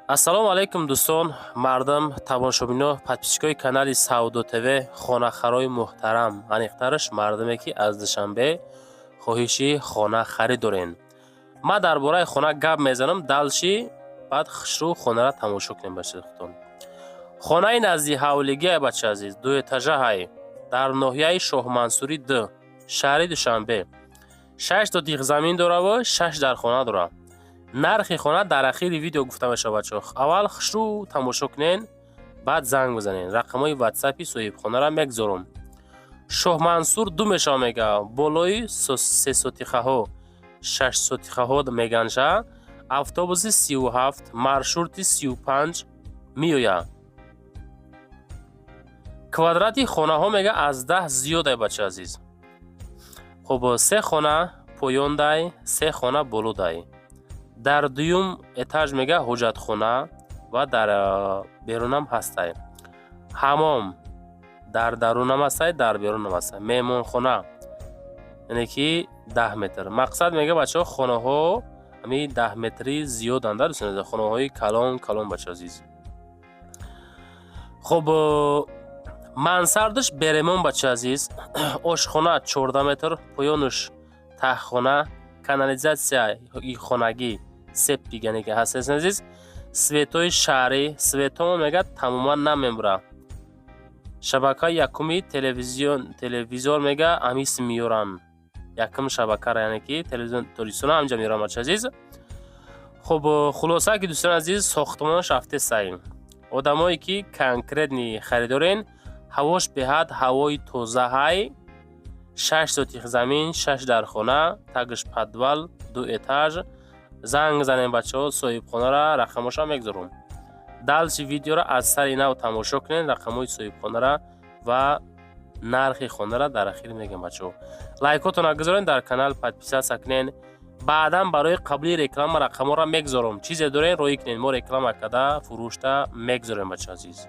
ассалому алайкум дӯстон, мардам, тамошобино, подписчикои канали Саудо ТВ, хонахарои муҳтарам. Аниқтараш мардаме ки аз душанбе хоҳиши хона харид дорен. Ма дар бораи хона гап мезанам, далши баъд хушрӯ хонара тамошо кунем бачаи худтон. Хонаи назди ҳавлигия бача азиз, дуэтажаҳай дар ноҳияи Шоҳмансурӣ 2, шаҳри Душанбе. 6 та тиқ замин дора ва 6 дар хона дора. нархи хона дар ахири видео гуфта мешавад бачаҳо. аввал хушрӯ тамошо кунен, баъд занг бизанен. рақамҳои ватсапи соҳибхонаро мегузорам. Шоҳмансур 2 мешава мега, болои 3 сотихаҳо 6 сотихаҳо меганша, автобуси 37, маршрути 35 меояд. квадрати хонаҳо мега аз 10 зиёд бача азиз. хуб, 3 хона поён дай, 3 хона боло дай. дар дуюм этаж мега ҳоҷатхона ва дар берунам ҳастай. ҳамом дар дарунам ҳастай, дар берунам ҳастай. меҳмонхона яъне ки 10 метр. мақсад мега бачаҳо хонаҳо ҳами 10 метри зиёданд, дӯстон, хонаҳои калон бача азиз. хуб, мансардаш беремон бача азиз. ошхона 14 метр, поёнуш таххона, канализатсияи хонагӣ септик яъне ки ҳаст азиз. светои шаҳрӣ, светомо мега тамоман намебура. шабакаи якуми телевизор мега амис миёран. якум шабакара яъне ки телевизион ҳамҷа миёран бача азиз. хуб, хулоса ки дӯстон азиз, сохтмонаш афте сай. одамое ки конкретни харидорен, ҳавош беҳад ҳавои тозаҳай, 6 сотих замин, 6 дар хона, тагш подвал, 2 этаж. занг занем бачаҳо, соҳибхонара рақамоша мегузорам. далши видеоро аз сари нав тамошо кунен, рақамҳои соҳибхонара ва нархи хонара дар ахир мегам бачаҳо. лайкотона гузорен, дар канал подписатсия кунен. баъдан барои қаблии реклама рақамҳоро мегузорам. чизе дорен роӣ кунен, мо реклама када фурӯшта мегузорем бачаҳо азиз.